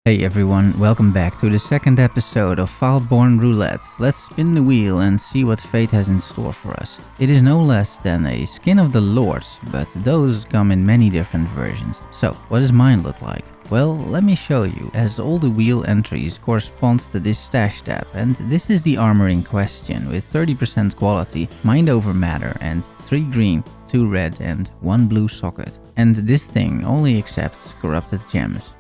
Hey everyone, welcome back to the second episode of Foulborn Roulette. Let's spin the wheel and see what fate has in store for us. It is no less than a skin of the lords, but those come in many different versions. So, what does mine look like? Well, let me show you, as all the wheel entries correspond to this stash tab, and this is the armor in question with 30% quality, mind over matter, and 3 green, 2 red and 1 blue socket. And this thing only accepts corrupted gems.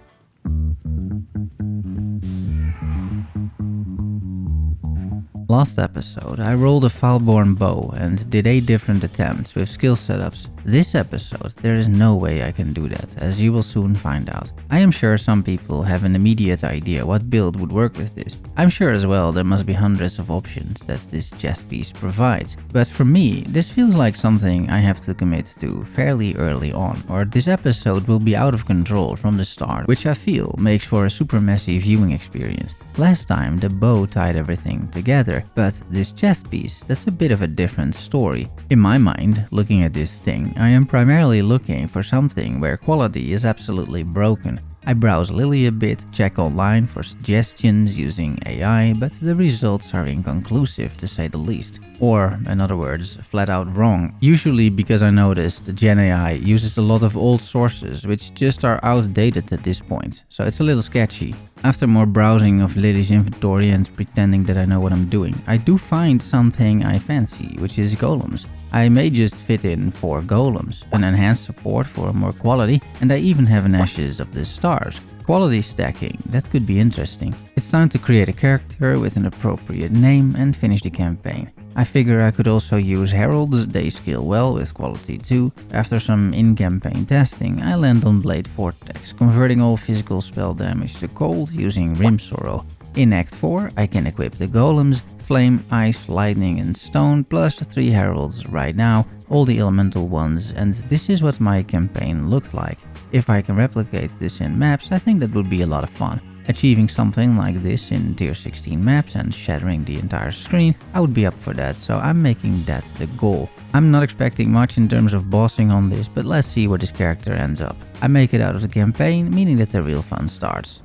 Last episode, I rolled a Foulborn bow and did 8 different attempts with skill setups. This episode, there is no way I can do that, as you will soon find out. I am sure some people have an immediate idea what build would work with this. I'm sure as well there must be hundreds of options that this chest piece provides. But for me, this feels like something I have to commit to fairly early on, or this episode will be out of control from the start, which I feel makes for a super messy viewing experience. Last time the bow tied everything together, but this chest piece, that's a bit of a different story. In my mind, looking at this thing, I am primarily looking for something where quality is absolutely broken. I browse Lily a bit, check online for suggestions using AI, but the results are inconclusive to say the least. Or, in other words, flat out wrong. Usually because I noticed Gen AI uses a lot of old sources which just are outdated at this point, so it's a little sketchy. After more browsing of Lily's inventory and pretending that I know what I'm doing, I do find something I fancy, which is golems. I may just fit in 4 golems, an enhanced support for more quality, and I even have an Ashes of the Stars. Quality stacking, that could be interesting. It's time to create a character with an appropriate name and finish the campaign. I figure I could also use heralds, they scale well with quality 2. After some in-campaign testing, I land on Blade Vortex, converting all physical spell damage to cold using Rim Sorrow. In Act 4, I can equip the golems, flame, ice, lightning and stone, plus 3 heralds right now, all the elemental ones, and this is what my campaign looked like. If I can replicate this in maps, I think that would be a lot of fun. Achieving something like this in tier 16 maps and shattering the entire screen, I would be up for that, so I'm making that the goal. I'm not expecting much in terms of bossing on this, but let's see where this character ends up. I make it out of the campaign, meaning that the real fun starts.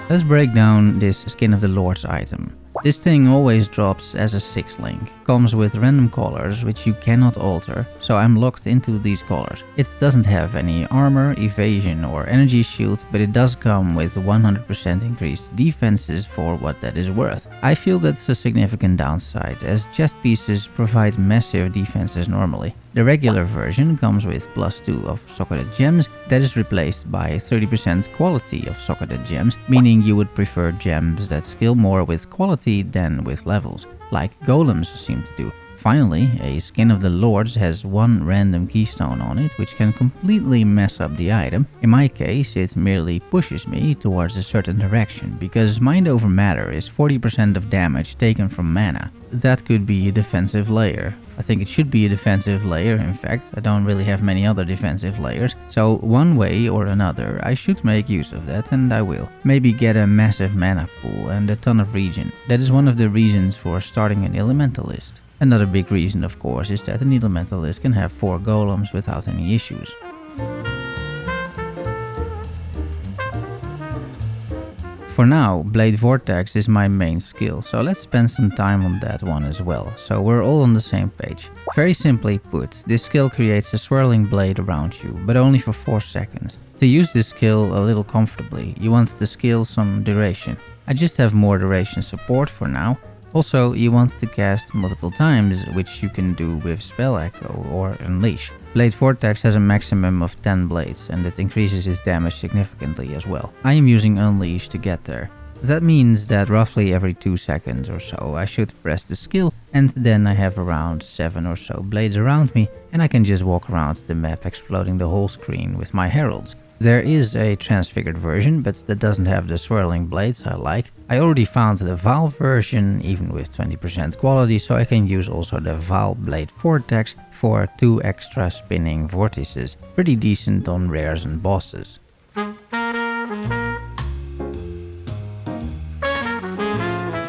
Let's break down this Skin of the Lords item. This thing always drops as a 6 link, comes with random colors which you cannot alter, so I'm locked into these colors. It doesn't have any armor, evasion or energy shield, but it does come with 100% increased defenses for what that is worth. I feel that's a significant downside, as chest pieces provide massive defenses normally. The regular version comes with +2 of socketed gems, that is replaced by 30% quality of socketed gems, meaning you would prefer gems that scale more with quality than with levels, like golems seem to do. Finally, a Skin of the Lords has 1 random keystone on it, which can completely mess up the item. In my case, it merely pushes me towards a certain direction, because mind over matter is 40% of damage taken from mana. That could be a defensive layer. I think it should be a defensive layer, in fact. I don't really have many other defensive layers, so one way or another I should make use of that, and I will. Maybe get a massive mana pool and a ton of regen. That is one of the reasons for starting an Elementalist. Another big reason, of course, is that an Elementalist can have 4 golems without any issues. For now, Blade Vortex is my main skill, so let's spend some time on that one as well, so we're all on the same page. Very simply put, this skill creates a swirling blade around you, but only for 4 seconds. To use this skill a little comfortably, you want to skill some duration. I just have more duration support for now. Also, you want to cast multiple times, which you can do with Spell Echo or Unleash. Blade Vortex has a maximum of 10 blades, and it increases its damage significantly as well. I am using Unleash to get there. That means that roughly every 2 seconds or so I should press the skill, and then I have around 7 or so blades around me, and I can just walk around the map exploding the whole screen with my heralds. There is a transfigured version, but that doesn't have the swirling blades I like. I already found the Val version, even with 20% quality, so I can use also the Val Blade Vortex for 2 extra spinning vortices. Pretty decent on rares and bosses.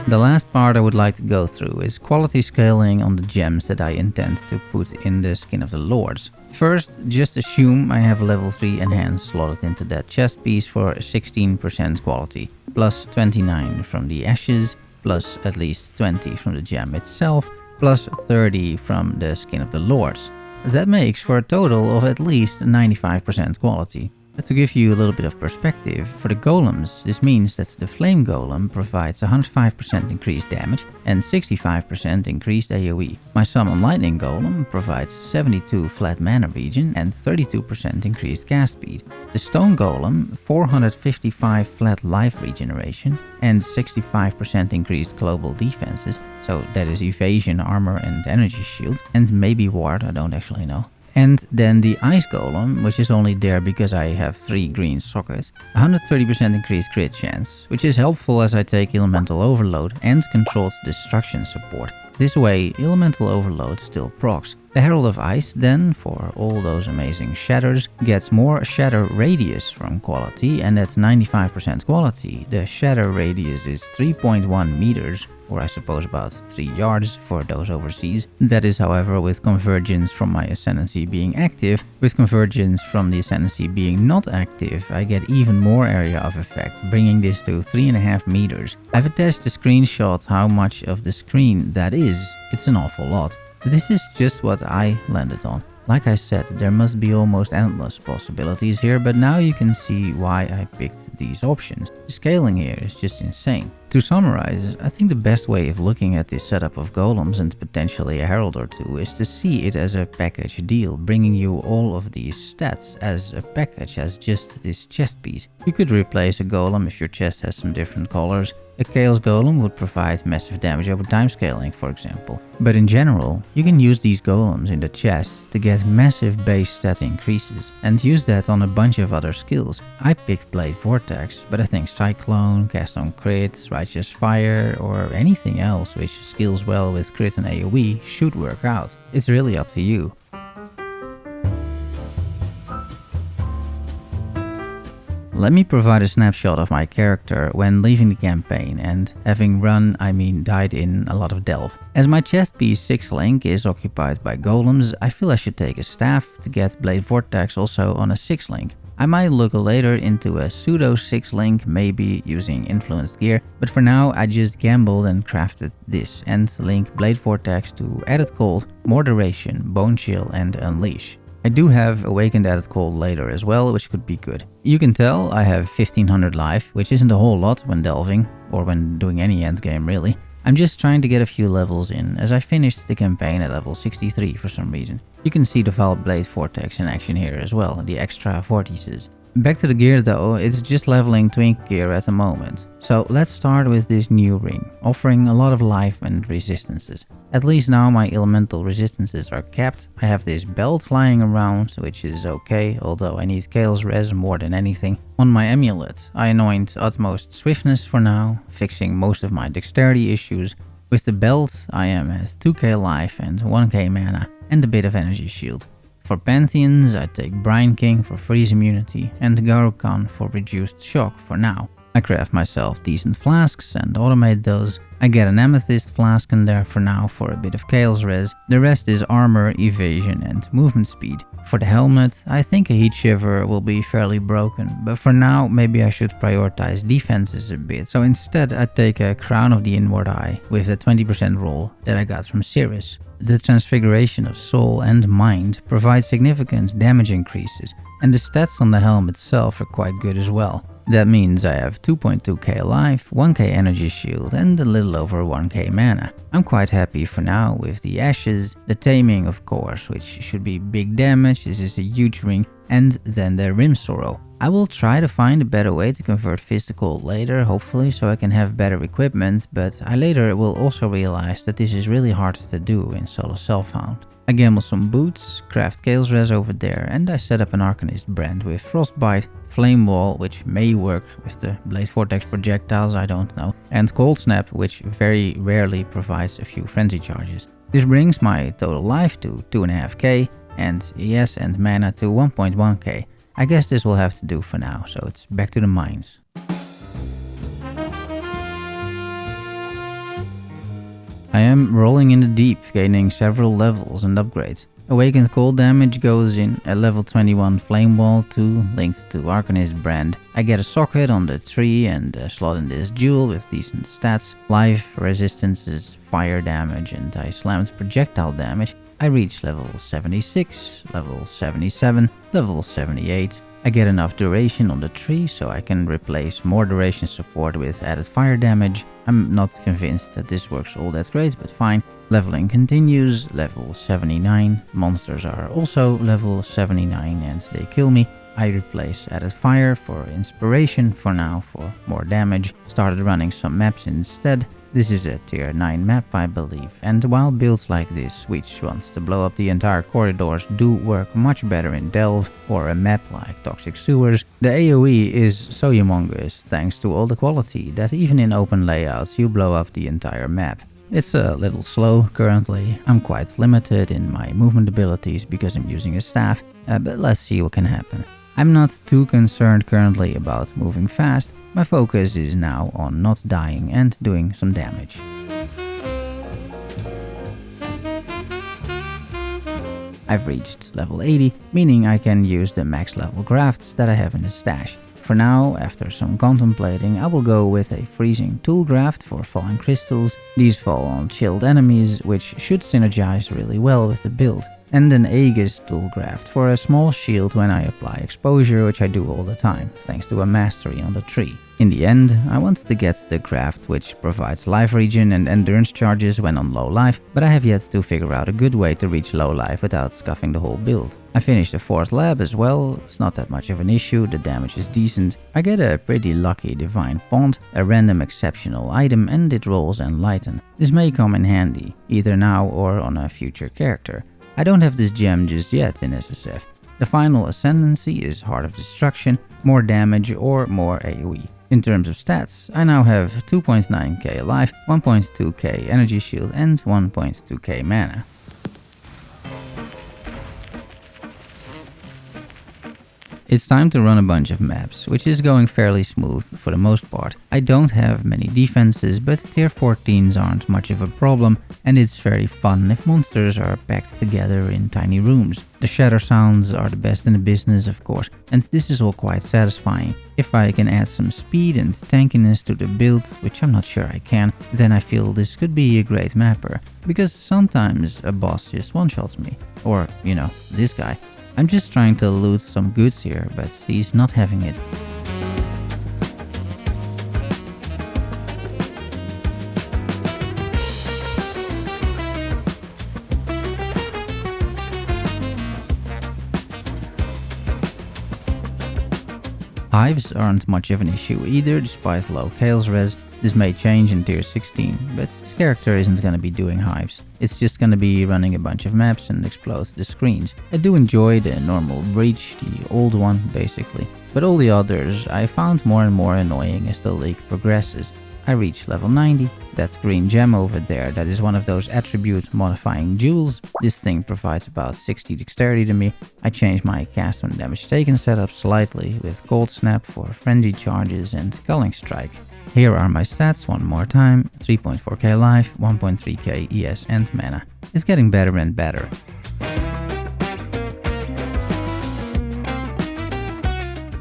The last part I would like to go through is quality scaling on the gems that I intend to put in the Skin of the Lords. First, just assume I have a level 3 enhance slotted into that chest piece for 16% quality, plus 29 from the ashes, plus at least 20 from the gem itself, plus 30 from the Skin of the Lords. That makes for a total of at least 95% quality. To give you a little bit of perspective, for the golems, this means that the flame golem provides 105% increased damage and 65% increased AoE. My summon lightning golem provides 72 flat mana regen and 32% increased cast speed. The stone golem, 455 flat life regeneration and 65% increased global defenses, so that is evasion, armor and energy shield, and maybe ward, I don't actually know. And then the Ice Golem, which is only there because I have 3 green sockets, 130% increased crit chance, which is helpful as I take Elemental Overload and Controlled Destruction support. This way, Elemental Overload still procs. The Herald of Ice then, for all those amazing shatters, gets more shatter radius from quality, and at 95% quality, the shatter radius is 3.1 meters, or I suppose about 3 yards for those overseas. That is, however, with convergence from my Ascendancy being active. With convergence from the Ascendancy being not active, I get even more area of effect, bringing this to 3.5 meters. I've attached a screenshot how much of the screen that is. It's an awful lot. This is just what I landed on. Like I said, there must be almost endless possibilities here, but now you can see why I picked these options. The scaling here is just insane. To summarize, I think the best way of looking at this setup of golems and potentially a herald or two is to see it as a package deal, bringing you all of these stats as a package, as just this chest piece. You could replace a golem if your chest has some different colors. A Chaos Golem would provide massive damage over time scaling, for example. But in general, you can use these golems in the chest to get massive base stat increases and use that on a bunch of other skills. I picked Blade Vortex, but I think Cyclone, Cast on Crit, Righteous Fire, or anything else which scales well with crit and AoE should work out. It's really up to you. Let me provide a snapshot of my character when leaving the campaign and having run, died in a lot of delve. As my chest piece 6 link is occupied by golems, I feel I should take a staff to get Blade Vortex also on a 6 link. I might look later into a pseudo 6 link, maybe using influenced gear, but for now I just gambled and crafted this and link Blade Vortex to Added Cold, More Duration, Bone Chill and Unleash. I do have Awakened Added Cold later as well, which could be good. You can tell I have 1500 life, which isn't a whole lot when delving, or when doing any endgame really. I'm just trying to get a few levels in, as I finished the campaign at level 63 for some reason. You can see the Foul Blade Vortex in action here as well, the extra vortices. Back to the gear though, it's just leveling twink gear at the moment. So let's start with this new ring, offering a lot of life and resistances. At least now my elemental resistances are capped. I have this belt lying around, which is okay, although I need Chaos Res more than anything. On my amulet, I anoint utmost swiftness for now, fixing most of my dexterity issues. With the belt, I am at 2k life and 1k mana, and a bit of energy shield. For Pantheons, I take Brine King for freeze immunity and Garukan for reduced shock for now. I craft myself decent flasks and automate those. I get an amethyst flask in there for now for a bit of chaos res. The rest is armor, evasion and movement speed. For the helmet, I think a heat shiver will be fairly broken, but for now maybe I should prioritize defenses a bit. So instead I take a Crown of the Inward Eye with a 20% roll that I got from Cirrus. The Transfiguration of Soul and Mind provides significant damage increases, and the stats on the helm itself are quite good as well. That means I have 2.2k life, 1k energy shield and a little over 1k mana. I'm quite happy for now with the Ashes, the Taming of course, which should be big damage, this is a huge ring, and then the Rim Sorrow. I will try to find a better way to convert physical later, hopefully, so I can have better equipment, but I later will also realize that this is really hard to do in solo self-found. I gamble some boots, craft Chaos Res over there, and I set up an Arcanist brand with Frostbite, Flame Wall, which may work with the Blade Vortex projectiles, I don't know, and Cold Snap, which very rarely provides a few frenzy charges. This brings my total life to 2.5k, and ES and mana to 1.1k. I guess this will have to do for now, so it's back to the mines. I am rolling in the deep, gaining several levels and upgrades. Awakened cold damage goes in a level 21 Flame Wall 2 linked to Arcanist Brand. I get a socket on the tree and a slot in this jewel with decent stats. Life, resistances, fire damage, and I slammed projectile damage. I reach level 76, level 77, level 78. I get enough duration on the tree so I can replace more duration support with added fire damage. I'm not convinced that this works all that great, but fine. Leveling continues, level 79. Monsters are also level 79 and they kill me. I replace added fire for inspiration for now for more damage. Started running some maps instead. This is a tier 9 map, I believe, and while builds like this, which wants to blow up the entire corridors, do work much better in Delve or a map like Toxic Sewers, the AoE is so humongous thanks to all the quality that even in open layouts you blow up the entire map. It's a little slow currently. I'm quite limited in my movement abilities because I'm using a staff, but let's see what can happen. I'm not too concerned currently about moving fast. My focus is now on not dying and doing some damage. I've reached level 80, meaning I can use the max level Grafts that I have in the stash. For now, after some contemplating, I will go with a freezing tool graft for falling crystals. These fall on chilled enemies, which should synergize really well with the build. And an Aegis tool graft for a small shield when I apply exposure, which I do all the time, thanks to a mastery on the tree. In the end, I want to get the graft which provides life regen and endurance charges when on low life, but I have yet to figure out a good way to reach low life without scuffing the whole build. I finished the 4th lab as well, it's not that much of an issue, the damage is decent. I get a pretty lucky divine font, a random exceptional item, and it rolls enlighten. This may come in handy, either now or on a future character. I don't have this gem just yet in SSF. The final ascendancy is Heart of Destruction, more damage or more AoE. In terms of stats, I now have 2.9k life, 1.2k energy shield and 1.2k mana. It's time to run a bunch of maps, which is going fairly smooth for the most part. I don't have many defenses, but tier 14s aren't much of a problem, and it's very fun if monsters are packed together in tiny rooms. The shatter sounds are the best in the business, of course, and this is all quite satisfying. If I can add some speed and tankiness to the build, which I'm not sure I can, then I feel this could be a great mapper. Because sometimes a boss just one-shots me. Or, you know, this guy. I'm just trying to loot some goods here, but he's not having it. Hives aren't much of an issue either, despite low Chaos res. This may change in tier 16, but this character isn't gonna be doing hives. It's just gonna be running a bunch of maps and explode the screens. I do enjoy the normal breach, the old one basically, but all the others I found more and more annoying as the league progresses. I reach level 90, that green gem over there, that is one of those attribute modifying jewels. This thing provides about 60 dexterity to me. I changed my cast on damage taken setup slightly with Cold Snap for frenzy charges and Culling Strike. Here are my stats one more time, 3.4k life, 1.3k ES and mana. It's getting better and better.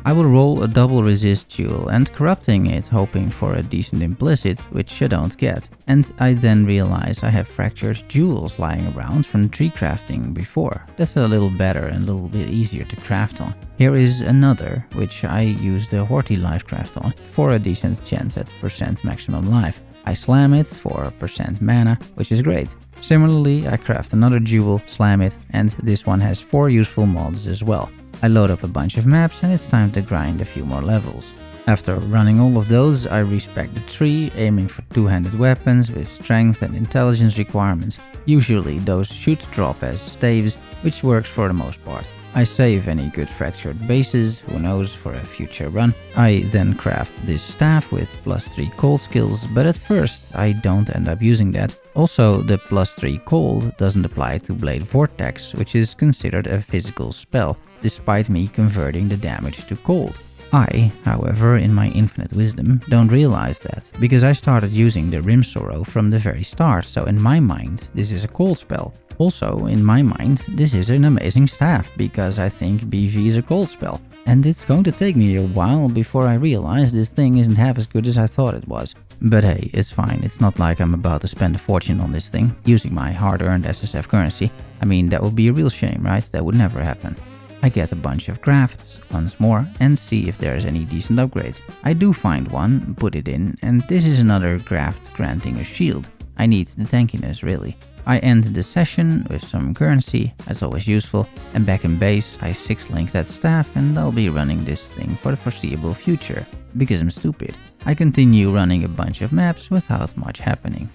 I will roll a double resist jewel and corrupting it, hoping for a decent implicit, which I don't get. And I then realize I have fractured jewels lying around from tree crafting before. That's a little better and a little bit easier to craft on. Here is another, which I use the Horty life craft on for a decent chance at % maximum life. I slam it for % mana, which is great. Similarly, I craft another jewel, slam it, and this one has 4 useful mods as well. I load up a bunch of maps and it's time to grind a few more levels. After running all of those, I respec the tree, aiming for two-handed weapons with strength and intelligence requirements. Usually those should drop as staves, which works for the most part. I save any good fractured bases, who knows, for a future run. I then craft this staff with +3 cold skills, but at first I don't end up using that. Also, the +3 cold doesn't apply to Blade Vortex, which is considered a physical spell, despite me converting the damage to cold. I, however, in my infinite wisdom, don't realize that, because I started using the Rim Sorrow from the very start, so in my mind, this is a cold spell. Also, in my mind, this is an amazing staff, because I think BV is a cold spell. And it's going to take me a while before I realize this thing isn't half as good as I thought it was. But hey, it's fine, it's not like I'm about to spend a fortune on this thing, using my hard-earned SSF currency. I mean, that would be a real shame, right? That would never happen. I get a bunch of Grafts once more and see if there's any decent upgrades. I do find one, put it in, and this is another Graft granting a shield. I need the tankiness, really. I end the session with some currency, as always useful, and back in base I 6-link that staff and I'll be running this thing for the foreseeable future, because I'm stupid. I continue running a bunch of maps without much happening.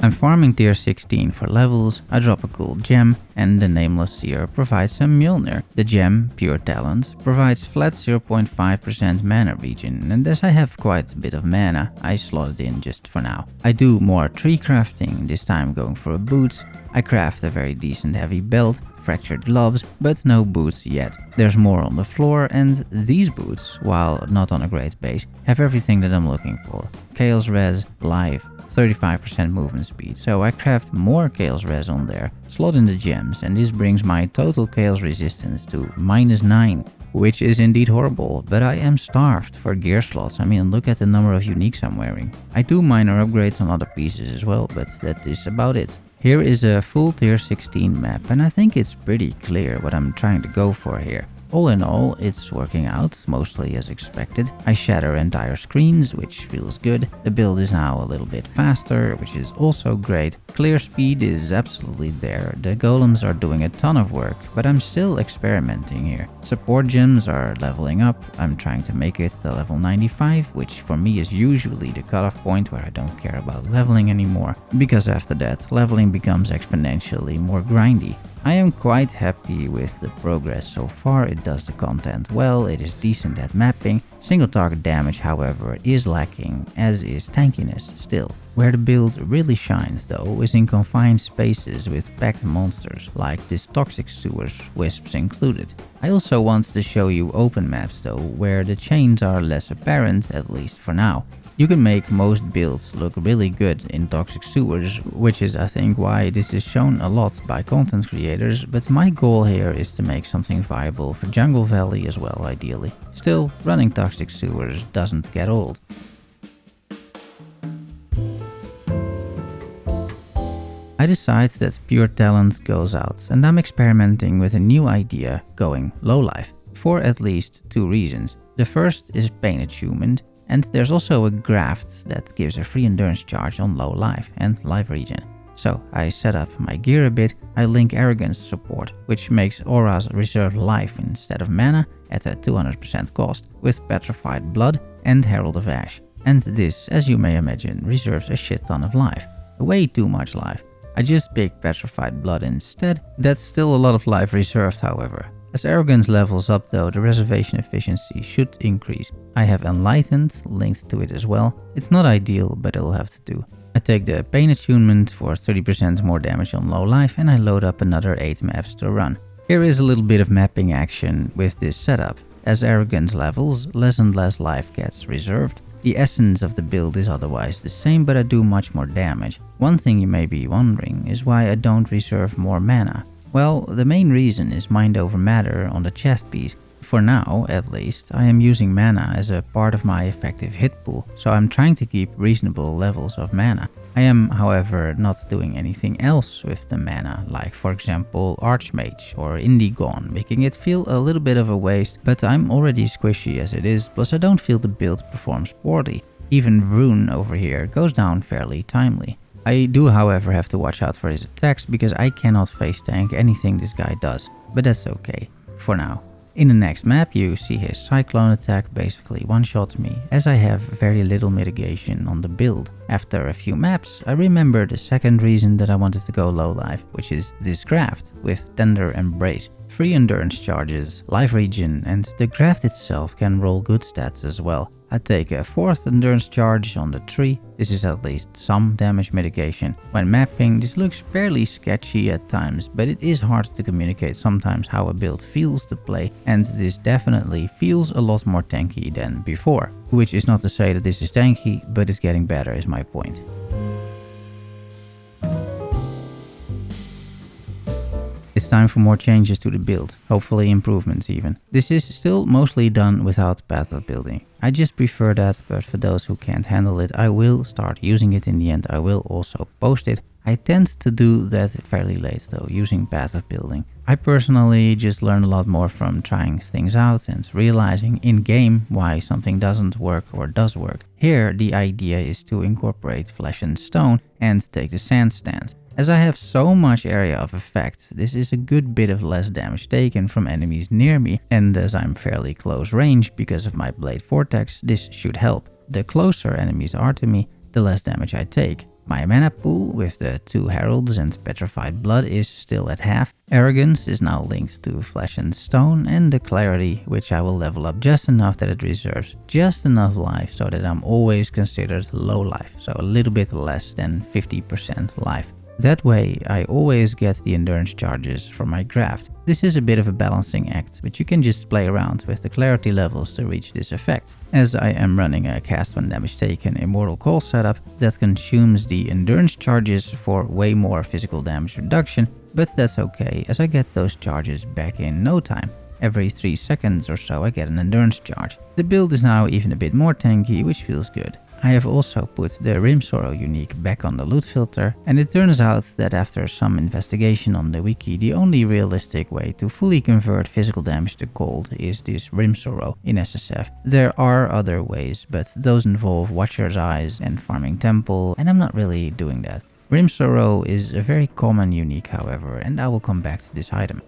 I'm farming tier 16 for levels, I drop a cool gem, and the Nameless Seer provides some Mjolnir. The gem, Pure Talent, provides flat 0.5% mana regen, and as I have quite a bit of mana, I slot it in just for now. I do more tree crafting, this time going for boots. I craft a very decent heavy belt, fractured gloves, but no boots yet. There's more on the floor, and these boots, while not on a great base, have everything that I'm looking for. Chaos Res, Life, 35% movement speed, so I craft more Chaos Res on there, slot in the gems, and this brings my total Chaos resistance to -9, which is indeed horrible, but I am starved for gear slots. I mean, look at the number of uniques I'm wearing. I do minor upgrades on other pieces as well, but that is about it. Here is a full tier 16 map, and I think it's pretty clear what I'm trying to go for here. All in all, it's working out, mostly as expected. I shatter entire screens, which feels good. The build is now a little bit faster, which is also great. Clear speed is absolutely there. The golems are doing a ton of work, but I'm still experimenting here. Support gems are leveling up. I'm trying to make it to level 95, which for me is usually the cutoff point where I don't care about leveling anymore, because after that, leveling becomes exponentially more grindy. I am quite happy with the progress so far. It does the content well, it is decent at mapping. Single target damage, however, is lacking, as is tankiness still. Where the build really shines though is in confined spaces with packed monsters, like this toxic sewers, wisps included. I also want to show you open maps though, where the chains are less apparent, at least for now. You can make most builds look really good in toxic sewers, which is I think why this is shown a lot by content creators, but my goal here is to make something viable for Jungle Valley as well, ideally. Still, running toxic sewers doesn't get old. I decide that Pure Talent goes out, and I'm experimenting with a new idea, going low life, for at least 2 reasons. The first is pain attunement, and there's also a graft that gives a free endurance charge on low life and life regen. So I set up my gear a bit, I link arrogance support, which makes auras reserve life instead of mana at a 200% cost, with petrified blood and Herald of Ash. And this, as you may imagine, reserves a shit ton of life. Way too much life. I just picked petrified blood instead. That's still a lot of life reserved, however. As arrogance levels up though, the reservation efficiency should increase. I have enlightened linked to it as well. It's not ideal, but it'll have to do. I take the pain attunement for 30% more damage on low life, and I load up another 8 maps to run. Here is a little bit of mapping action with this setup. As arrogance levels, less and less life gets reserved. The essence of the build is otherwise the same, but I do much more damage. One thing you may be wondering is why I don't reserve more mana. Well, the main reason is mind over matter on the chest piece. For now, at least, I am using mana as a part of my effective hit pool, so I'm trying to keep reasonable levels of mana. I am, however, not doing anything else with the mana, like for example Archmage or Indigon, making it feel a little bit of a waste, but I'm already squishy as it is, plus I don't feel the build performs poorly. Even Rune over here goes down fairly timely. I do, however, have to watch out for his attacks because I cannot face tank anything this guy does, but that's okay, for now. In the next map you see his Cyclone attack basically one-shots me, as I have very little mitigation on the build. After a few maps, I remember the second reason that I wanted to go low life, which is this craft with Tender Embrace. 3 endurance charges, life regen, and the Graft itself can roll good stats as well. I take a 4th endurance charge on the tree. This is at least some damage mitigation. When mapping, this looks fairly sketchy at times, but it is hard to communicate sometimes how a build feels to play, and this definitely feels a lot more tanky than before. Which is not to say that this is tanky, but it's getting better is my point. It's time for more changes to the build, hopefully improvements even. This is still mostly done without path of building. I just prefer that, but for those who can't handle it, I will start using it in the end. I will also post it. I tend to do that fairly late though, using path of building. I personally just learn a lot more from trying things out and realizing in-game why something doesn't work or does work. Here, the idea is to incorporate flesh and stone and take the sand stance. As I have so much area of effect, this is a good bit of less damage taken from enemies near me, and as I'm fairly close range because of my blade Vortex, this should help. The closer enemies are to me, the less damage I take. My mana pool with the 2 heralds and petrified blood is still at half. Arrogance is now linked to flesh and stone, and the clarity, which I will level up just enough that it reserves just enough life so that I'm always considered low life, so a little bit less than 50% life. That way, I always get the endurance charges from my Graft. This is a bit of a balancing act, but you can just play around with the clarity levels to reach this effect. As I am running a cast when damage taken Immortal Call setup that consumes the endurance charges for way more physical damage reduction, but that's okay as I get those charges back in no time. Every 3 seconds or so I get an endurance charge. The build is now even a bit more tanky, which feels good. I have also put the Rim Sorrow unique back on the loot filter, and it turns out that after some investigation on the wiki, the only realistic way to fully convert physical damage to cold is this Rim Sorrow in SSF. There are other ways, but those involve Watcher's Eyes and farming Temple, and I'm not really doing that. Rim Sorrow is a very common unique however, and I will come back to this item.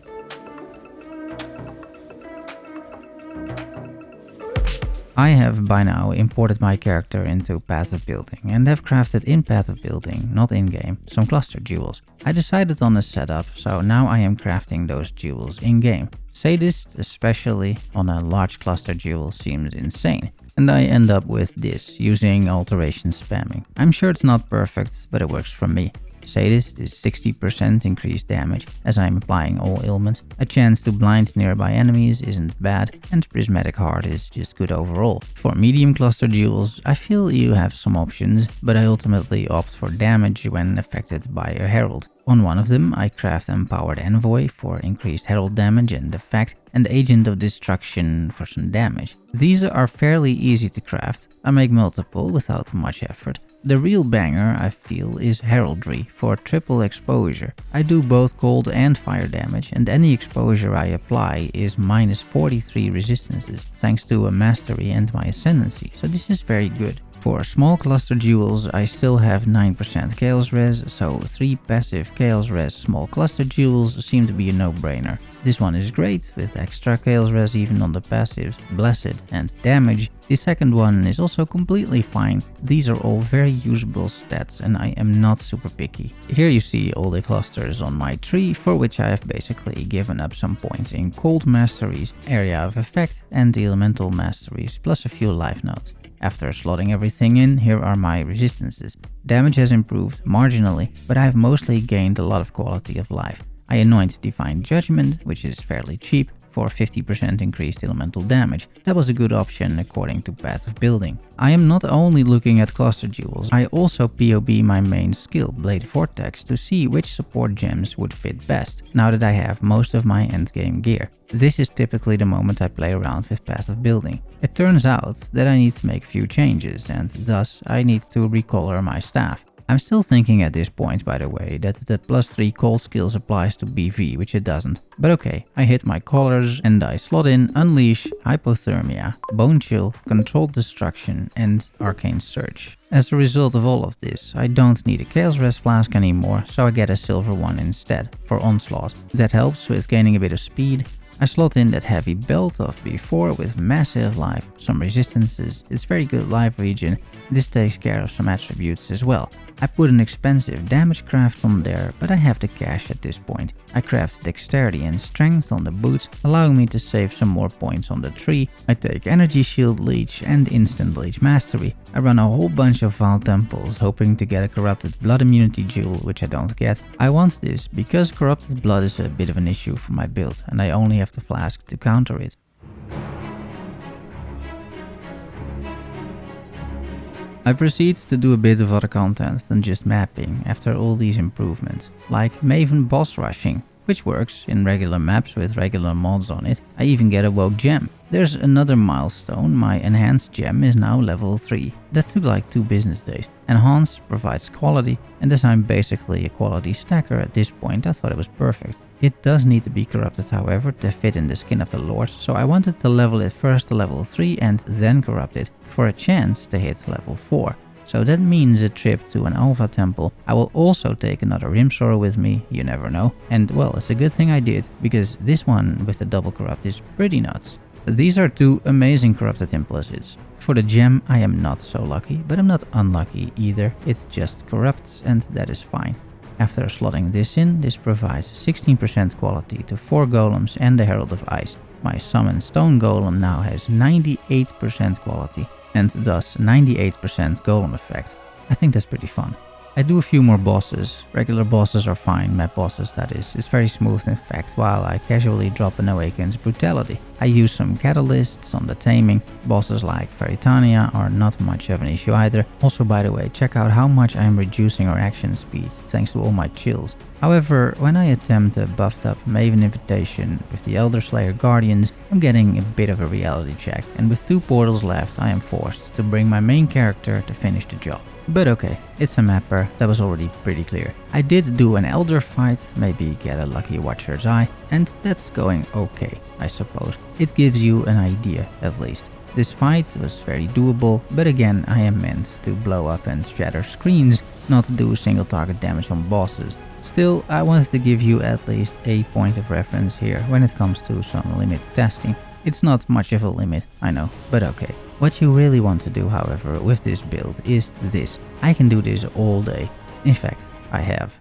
I have by now imported my character into Path of Building and have crafted in Path of Building, not in-game, some cluster jewels. I decided on a setup, so now I am crafting those jewels in-game. Sadist, especially on a large cluster jewel, seems insane. And I end up with this, using alteration spamming. I'm sure it's not perfect, but it works for me. Sadist is 60% increased damage as I'm applying all ailments. A chance to blind nearby enemies isn't bad, and Prismatic Heart is just good overall. For medium cluster jewels, I feel you have some options, but I ultimately opt for damage when affected by a herald. On one of them, I craft Empowered Envoy for increased herald damage and effect, and Agent of Destruction for some damage. These are fairly easy to craft. I make multiple without much effort. The real banger, I feel, is Heraldry for triple exposure. I do both cold and fire damage, and any exposure I apply is minus 43 resistances, thanks to a mastery and my ascendancy, so this is very good. For small cluster jewels, I still have 9% Chaos Res, so 3 passive Chaos Res small cluster jewels seem to be a no-brainer. This one is great, with extra Chaos Res even on the passives, Blessed and Damage. The second one is also completely fine. These are all very usable stats and I am not super picky. Here you see all the clusters on my tree, for which I have basically given up some points in Cold Masteries, Area of Effect and Elemental Masteries, plus a few life notes. After slotting everything in, here are my resistances. Damage has improved marginally, but I have mostly gained a lot of quality of life. I anoint Divine Judgment, which is fairly cheap, for 50% increased elemental damage. That was a good option according to Path of Building. I am not only looking at cluster jewels, I also PoB my main skill, Blade Vortex, to see which support gems would fit best, now that I have most of my endgame gear. This is typically the moment I play around with Path of Building. It turns out that I need to make a few changes, and thus I need to recolor my staff. I'm still thinking at this point, by the way, that the +3 cold skills applies to BV, which it doesn't. But okay, I hit my colors and I slot in Unleash, Hypothermia, Bone Chill, Controlled Destruction and Arcane Surge. As a result of all of this, I don't need a Chaos Res flask anymore, so I get a silver one instead, for Onslaught. That helps with gaining a bit of speed. I slot in that heavy belt of before with massive life, some resistances, it's very good life regen, this takes care of some attributes as well. I put an expensive damage craft on there, but I have the cash at this point. I craft dexterity and strength on the boots, allowing me to save some more points on the tree. I take energy shield leech and instant leech mastery. I run a whole bunch of Vaal temples, hoping to get a corrupted blood immunity jewel, which I don't get. I want this because corrupted blood is a bit of an issue for my build, and I only have the flask to counter it. I proceed to do a bit of other content than just mapping after all these improvements, like Maven boss rushing, which works in regular maps with regular mods on it. I even get a woke gem. There's another milestone, my enhanced gem is now level 3. That took like 2 business days. Enhance provides quality, and as I'm basically a quality stacker at this point, I thought it was perfect. It does need to be corrupted however to fit in the skin of the lord, so I wanted to level it first to level 3 and then corrupt it for a chance to hit level 4. So that means a trip to an alpha temple. I will also take another Rimsor with me, you never know. And well, it's a good thing I did, because this one with the double corrupt is pretty nuts. These are 2 amazing corrupted implicites. For the gem I am not so lucky, but I'm not unlucky either. It just corrupts and that is fine. After slotting this in, this provides 16% quality to 4 golems and the Herald of Ice. My summon stone golem now has 98% quality, and thus 98% golem effect. I think that's pretty fun. I do a few more bosses. Regular bosses are fine, map bosses that is. It's very smooth in fact, while I casually drop an Awaken's Brutality. I use some catalysts on the taming. Bosses like Veritania are not much of an issue either. Also, by the way, check out how much I am reducing our action speed thanks to all my chills. However, when I attempt a buffed up Maven invitation with the Elder Slayer Guardians, I'm getting a bit of a reality check, and with 2 portals left I am forced to bring my main character to finish the job. But okay, it's a mapper, that was already pretty clear. I did do an Elder fight, maybe get a lucky Watcher's Eye, and that's going okay, I suppose. It gives you an idea at least. This fight was very doable, but again I am meant to blow up and shatter screens, not do single target damage on bosses. Still, I wanted to give you at least a point of reference here when it comes to some limit testing. It's not much of a limit, I know, but okay. What you really want to do, however, with this build is this. I can do this all day. In fact, I have.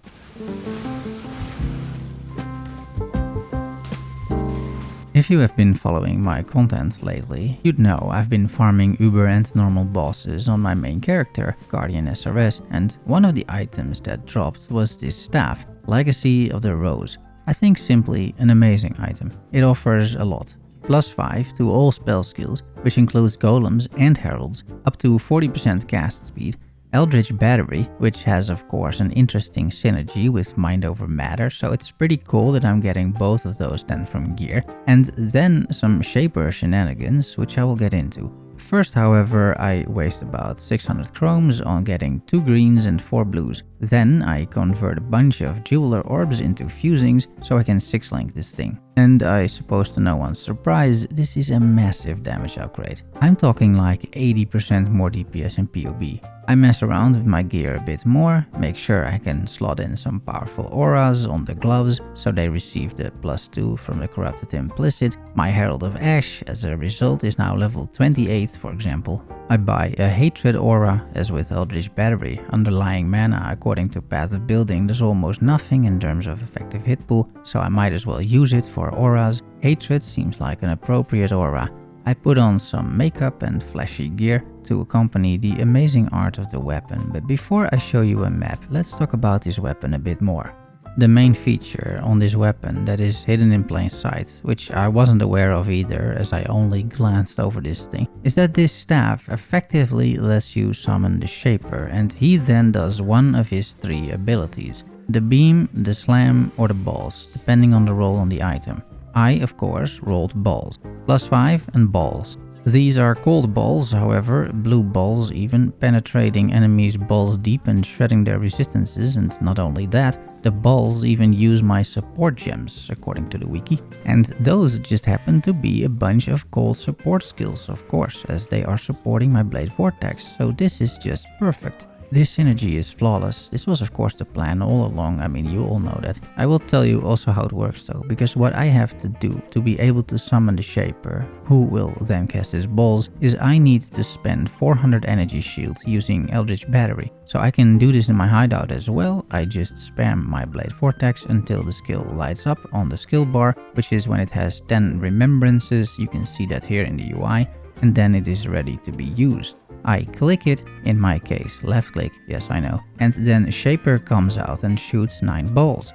If you have been following my content lately, you'd know I've been farming Uber and normal bosses on my main character, Guardian SRS, and one of the items that dropped was this staff, Legacy of the Rose. I think simply an amazing item. It offers a lot. +5 to all spell skills, which includes golems and heralds, up to 40% cast speed, Eldritch Battery, which has of course an interesting synergy with Mind Over Matter, so it's pretty cool that I'm getting both of those then from gear, and then some Shaper shenanigans, which I will get into. First, however, I waste about 600 chromes on getting 2 greens and 4 blues. Then I convert a bunch of jeweler orbs into fusings so I can 6-link this thing. And I suppose to no one's surprise, this is a massive damage upgrade. I'm talking like 80% more DPS in PoE. I mess around with my gear a bit more, make sure I can slot in some powerful auras on the gloves so they receive the +2 from the corrupted implicit. My Herald of Ash as a result is now level 28 for example. I buy a Hatred aura, as with Eldritch Battery, underlying mana according to Path of Building there's almost nothing in terms of effective hit pool, so I might as well use it for auras. Hatred seems like an appropriate aura. I put on some makeup and flashy gear to accompany the amazing art of the weapon, but before I show you a map, let's talk about this weapon a bit more. The main feature on this weapon that is hidden in plain sight, which I wasn't aware of either as I only glanced over this thing, is that this staff effectively lets you summon the Shaper, and he then does one of his 3 abilities: the beam, the slam or the balls, depending on the roll on the item. I, of course, rolled balls. +5 and balls. These are cold balls, however, blue balls even, penetrating enemies balls deep and shredding their resistances, and not only that, the balls even use my support gems, according to the wiki. And those just happen to be a bunch of cold support skills, of course, as they are supporting my blade Vortex, so this is just perfect. This synergy is flawless. This was of course the plan all along, I mean you all know that. I will tell you also how it works though, because what I have to do to be able to summon the Shaper, who will then cast his balls, is I need to spend 400 energy shields using Eldritch Battery. So I can do this in my hideout as well. I just spam my Blade Vortex until the skill lights up on the skill bar, which is when it has 10 remembrances. You can see that here in the UI, and then it is ready to be used. I click it, in my case, left click, yes I know, and then Shaper comes out and shoots 9 balls.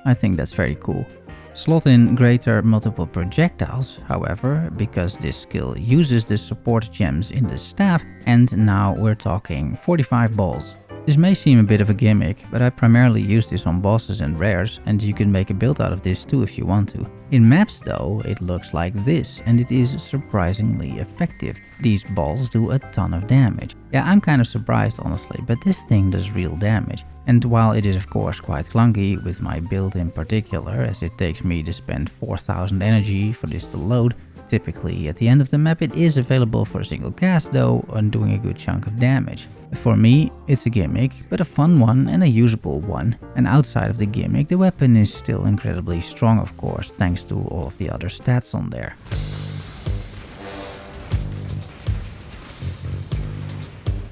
I think that's very cool. Slot in greater multiple projectiles, however, because this skill uses the support gems in the staff, and now we're talking 45 balls. This may seem a bit of a gimmick, but I primarily use this on bosses and rares, and you can make a build out of this too if you want to. In maps though, it looks like this, and it is surprisingly effective. These balls do a ton of damage. Yeah, I'm kind of surprised honestly, but this thing does real damage. And while it is of course quite clunky, with my build in particular, as it takes me to spend 4000 energy for this to load, typically at the end of the map it is available for a single cast though, and doing a good chunk of damage. For me, it's a gimmick, but a fun one and a usable one. And outside of the gimmick, the weapon is still incredibly strong of course, thanks to all of the other stats on there.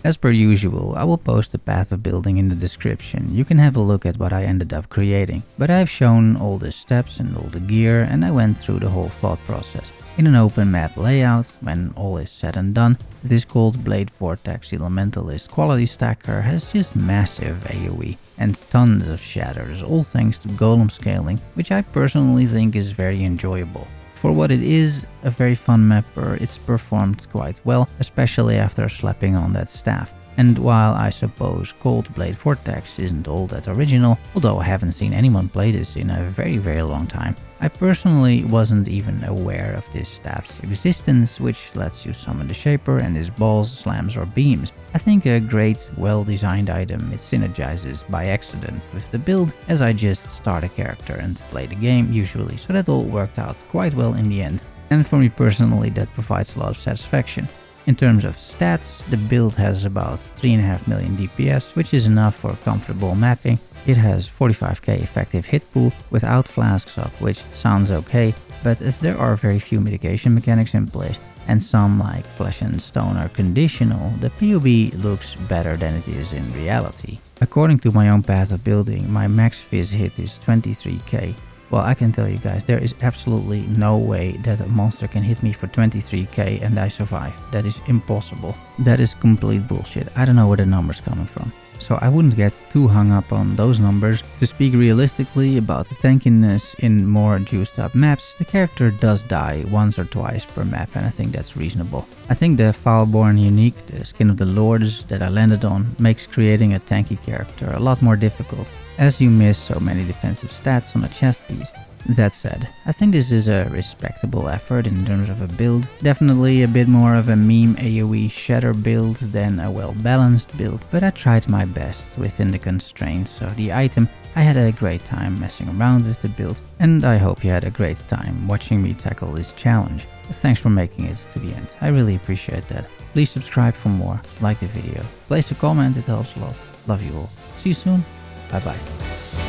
As per usual, I will post the path of building in the description. You can have a look at what I ended up creating. But I've shown all the steps and all the gear, and I went through the whole thought process. In an open map layout, when all is said and done, this gold Blade Vortex Elementalist quality stacker has just massive AoE and tons of shatters, all thanks to golem scaling, which I personally think is very enjoyable. For what it is, a very fun mapper, it's performed quite well, especially after slapping on that staff. And while I suppose Gold Blade Vortex isn't all that original, although I haven't seen anyone play this in a very long time, I personally wasn't even aware of this staff's existence, which lets you summon the Shaper and his balls, slams or beams. I think a great, well-designed item. It synergizes by accident with the build, as I just start a character and play the game usually, so that all worked out quite well in the end. And for me personally, that provides a lot of satisfaction. In terms of stats, the build has about 3.5 million DPS, which is enough for comfortable mapping. It has 45k effective hit pool without flasks up, which sounds okay, but as there are very few mitigation mechanics in place, and some like Flesh and Stone are conditional, the PoE looks better than it is in reality. According to my own path of building, my max fizz hit is 23k. Well, I can tell you guys, there is absolutely no way that a monster can hit me for 23k and I survive. That is impossible. That is complete bullshit. I don't know where the number's coming from. So I wouldn't get too hung up on those numbers. To speak realistically about the tankiness in more juiced up maps, the character does die once or twice per map, and I think that's reasonable. I think the Foulborn unique, the Skin of the Lords that I landed on, makes creating a tanky character a lot more difficult, as you miss so many defensive stats on a chest piece. That said, I think this is a respectable effort in terms of a build. Definitely a bit more of a meme AoE shatter build than a well-balanced build, but I tried my best within the constraints of the item. I had a great time messing around with the build, and I hope you had a great time watching me tackle this challenge. Thanks for making it to the end, I really appreciate that. Please subscribe for more, like the video, place a comment, it helps a lot. Love you all. See you soon, bye bye.